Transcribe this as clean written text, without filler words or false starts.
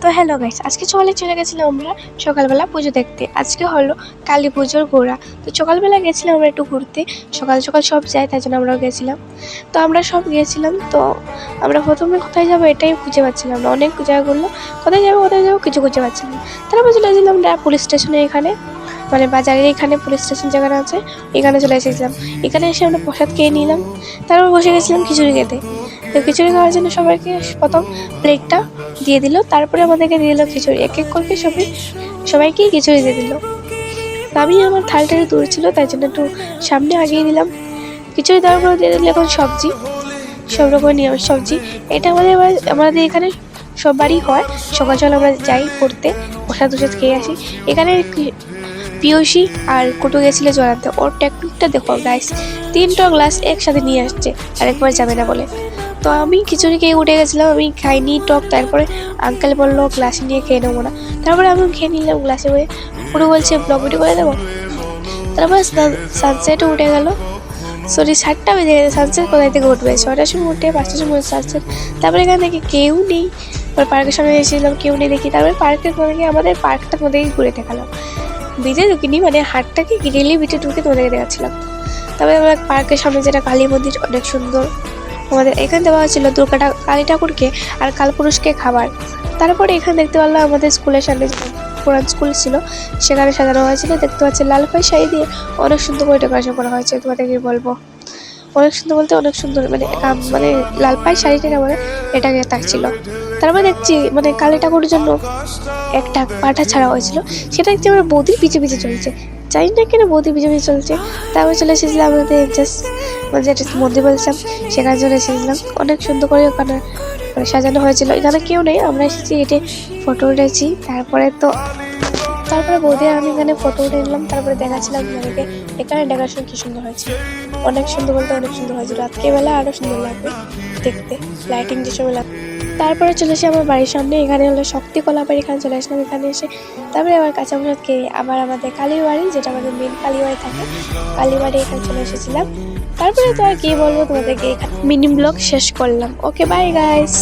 তো hello guys, আজকে চলে গেছিলাম আমরা সকালবেলা পুজো দেখতে। আজকে হলো কালী পুজোর গোড়া। তো সকালবেলা গেছিলাম আমরা একটু ঘুরতে। সকাল সকাল সব যায়, তাই জন্য আমরাও গেছিলাম। তো আমরা সব গিয়েছিলাম। তো আমরা প্রথমে কোথায় যাবো এটাই খুঁজে পাচ্ছিলাম না। অনেক জায়গা ঘুরলো, কোথায় যাবো কিছু খুঁজে পাচ্ছিলাম না। তারপর চলে গেছিলাম আমরা পুলিশ স্টেশনে, এখানে মানে বাজারের এখানে পুলিশ স্টেশন যেখানে আছে এখানে চলে এসেছিলাম। এখানে এসে আমরা প্রসাদ খেয়ে নিলাম। তারপর বসে গেছিলাম খিচুড়ি খেতে। তো খিচুড়ি খাওয়ার জন্য সবাইকে প্রথম প্লেটটা দিয়ে দিল, তারপরে আমাদেরকে দিয়ে দিল খিচুড়ি। এক এক করে সবাইকেই খিচুড়ি দিয়ে দিল। আমি আমার থালটা একটু দূর ছিল, তাই জন্য একটু সামনে আগিয়ে দিলাম। খিচুড়ি দেওয়ার পরে দিয়ে দিল এখন সবজি, সব রকমের নিরামিষ সবজি। এটা আমাদের এখানে সববারই হয়। সকাল সকাল আমরা যাই পড়তে, প্রসাদ খেয়ে আসি। এখানে পিয়সী আর কুটু গেছিলে জল আনতে। ওর টেকনিকটা দেখো গাইস, 3টা গ্লাস একসাথে নিয়ে আসছে আরেকবার যাবে না বলে। তো আমি খিচুড়ি খেয়ে উঠে গেছিলাম, আমি খাইনি টক। তারপরে আঙ্কেল বললো গ্লাসে নিয়ে খেয়ে নেবো না, তারপরে আমি খেয়ে নিলাম গ্লাসে করে। পুরো বলছে ব্লগ ভিডিও করে দেবো। তারপর সানসেটও উঠে গেল। সরি 7টা বেজে গেছে। সানসেট কোথায় থেকে উঠবে? 6টার সময় উঠে 5টার সময় সানসেট। তারপরে এখান থেকে কেউ নেই। পার্কের সামনে এসেছিলাম, কেউ নেই দেখি। তারপরে পার্কের মধ্যে আমাদের পার্কটার মধ্যেই ঘুরে দেখালাম। বিটে ঢুকিনি, মানে হাটটাকে গিরেলি বিটে ঢুকে তোমাদেরকে দেখাচ্ছিলাম। তারপরে আমরা পার্কের সামনে যেটা কালী মন্দির, অনেক সুন্দর। আমাদের এখানে দেওয়া হয়েছিল কালী ঠাকুরকে আর কালপুরুষকে খাবার। তারপরে এখানে দেখতে পারলাম আমাদের স্কুলের সামনে পুরান স্কুল ছিল, সেখানে সাজানো হয়েছিল। দেখতে পাচ্ছি লাল পাই শাড়ি দিয়ে অনেক সুন্দর করে ডেকোরেশন করা হয়েছে। তোমাদেরকে বলবো অনেক সুন্দর বলতে অনেক সুন্দর, মানে লাল পাই শাড়িটা মানে এটাকে থাকছিল। তারপরে দেখছি মানে কালী ঠাকুরের জন্য একটা পাঠা ছাড়া হয়েছিল, সেটা দেখছি আমরা বৌদির পিছে পিছে চলছে। জানি না কেন বৌদি পিছে পিছে চলছে। তারপরে চলে এসেছিলাম আমাদের জাস্ট মানে যেটা মন্দির বলছিলাম, সেখানে চলে এসেছিলাম। অনেক সুন্দর করে ওখানে সাজানো হয়েছিল। এখানে কেউ নেই, আমরা এসেছি হেঁটে ফটো উঠেছি। তারপরে বৌদি আমি এখানে ফটো উঠে নিলাম। তারপরে দেখাচ্ছিলাম আমাদেরকে এখানে ডেকোরেশন কি সুন্দর হয়েছিল। অনেক সুন্দর বলতে অনেক সুন্দর হয়েছিল। রাত্রিবেলা আরও সুন্দর লাগবে দেখতে, লাইটিং যে সময় লাগবে। তারপরে চলে এসে আমার বাড়ির সামনে, এখানে হলো শক্তি কলাবাড়ি, এখানে চলে আসলাম। এখানে এসে তারপরে আবার কাঁচা প্রসাদ খেয়ে আবার আমাদের কালীবাড়ি, যেটা আমাদের মেন কালীবাড়ি থাকে, কালীবাড়ি এখানে চলে এসেছিলাম। তারপরে তো আর কি বলবো তোমাদেরকে, মিনি ব্লগ শেষ করলাম। Okay bye guys.